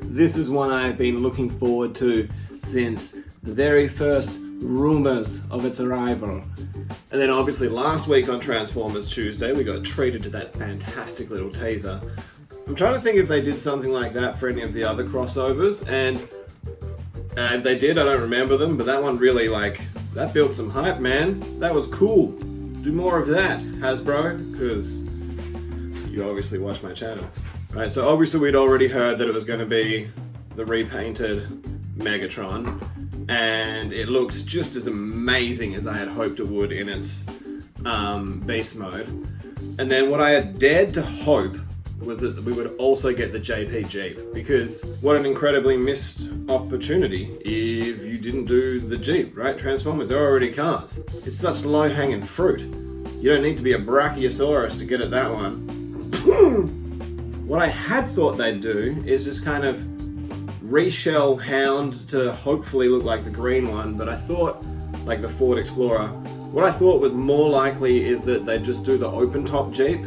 This is one I've been looking forward to since the very first rumors of its arrival. And then obviously last week on Transformers Tuesday, we got treated to that fantastic little teaser. I'm trying to think if they did something like that for any of the other crossovers, and if they did, I don't remember them, but that one really, like, that built some hype, man. That was cool. Do more of that, Hasbro, because you obviously watch my channel. Right, so obviously we'd already heard that it was going to be the repainted Megatron, and it looks just as amazing as I had hoped it would in its beast mode. And then what I had dared to hope was that we would also get the JP Jeep, because what an incredibly missed opportunity if you didn't do the Jeep, right? Transformers, they're already cars. It's such low-hanging fruit. You don't need to be a Brachiosaurus to get at that one. What I had thought they'd do is just kind of reshell Hound to hopefully look like the green one, but I thought, like the Ford Explorer, what I thought was more likely is that they'd just do the open top Jeep,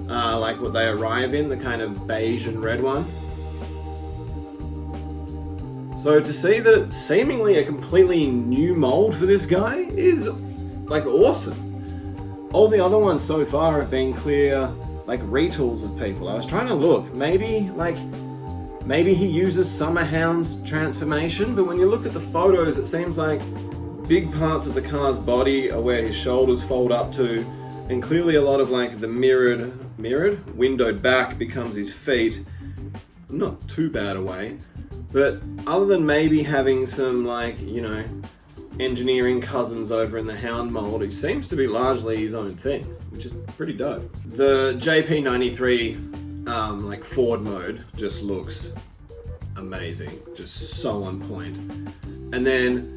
like what they arrive in, the kind of beige and red one. So to see that it's seemingly a completely new mold for this guy is like awesome. All the other ones so far have been clear like retools of people. I was trying to look, maybe he uses Summer Hound's transformation, but when you look at the photos, it seems like big parts of the car's body are where his shoulders fold up to, and clearly a lot of like the mirrored, windowed back becomes his feet. Not too bad a way, but other than maybe having some like, you know, engineering cousins over in the Hound mold, he seems to be largely his own thing, which is pretty dope. The JP93 like Ford mode just looks amazing, just so on point. And then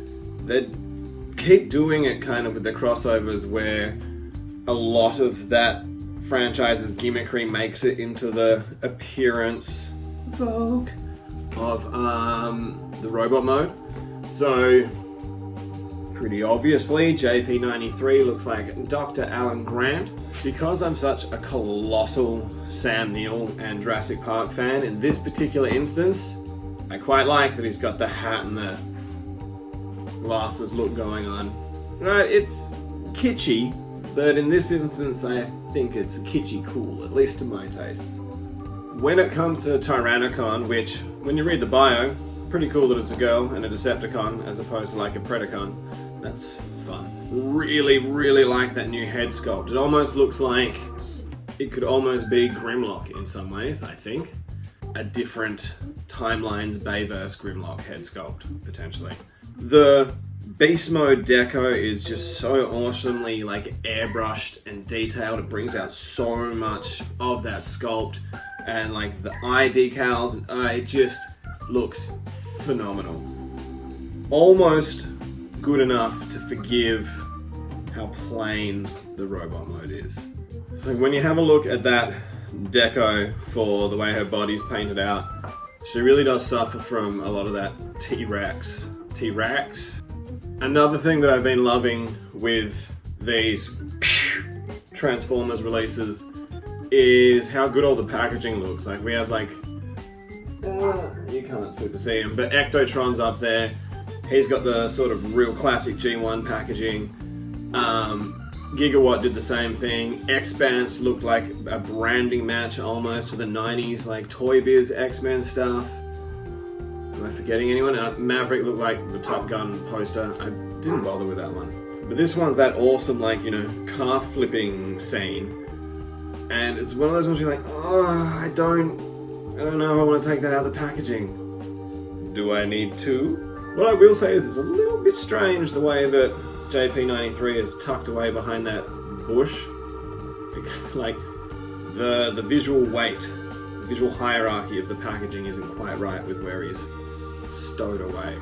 they keep doing it kind of with the crossovers where a lot of that franchise's gimmickry makes it into the appearance Vogue of the robot mode. So pretty obviously JP93 looks like Dr. Alan Grant. Because I'm such a colossal Sam Neill and Jurassic Park fan, in this particular instance, I quite like that he's got the hat and the glasses look going on. Right, it's kitschy, but in this instance I think it's kitschy cool, at least to my taste. When it comes to Tyrannicon, which, when you read the bio, pretty cool that it's a girl and a Decepticon as opposed to like a Predacon. That's fun. Really, really like that new head sculpt. It almost looks like it could almost be Grimlock in some ways, I think. A different Timelines Bayverse Grimlock head sculpt, potentially. The Beast Mode deco is just so awesomely like airbrushed and detailed. It brings out so much of that sculpt, and like the eye decals, it just looks phenomenal. Almost good enough to forgive how plain the robot mode is. So when you have a look at that deco for the way her body's painted out, she really does suffer from a lot of that T-Rex. Another thing that I've been loving with these Transformers releases is how good all the packaging looks. Like we have like, you can't super see him, but Ectotron's up there. He's got the sort of real classic G1 packaging. Gigawatt did the same thing. Expanse looked like a branding match almost to the 90s, like Toy Biz X-Men stuff. Am I forgetting anyone? Maverick looked like the Top Gun poster. I didn't bother with that one. But this one's that awesome, like, you know, car flipping scene. And it's one of those ones where you're like, oh, I don't know if I want to take that out of the packaging. Do I need to? What I will say is it's a little bit strange the way that JP93 is tucked away behind that bush. Like, the visual weight, the visual hierarchy of the packaging isn't quite right with where he's stowed away.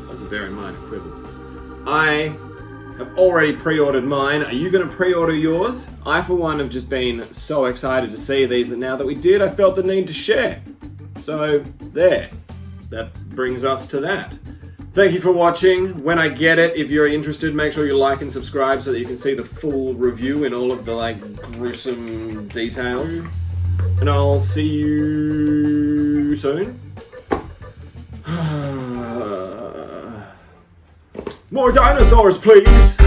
That's a very minor quibble. I have already pre-ordered mine. Are you going to pre-order yours? I, for one, have just been so excited to see these that now that we did, I felt the need to share. So, there. That brings us to that. Thank you for watching. When I get it, if you're interested, make sure you like and subscribe so that you can see the full review and all of the like gruesome details. And I'll see you soon. More dinosaurs, please!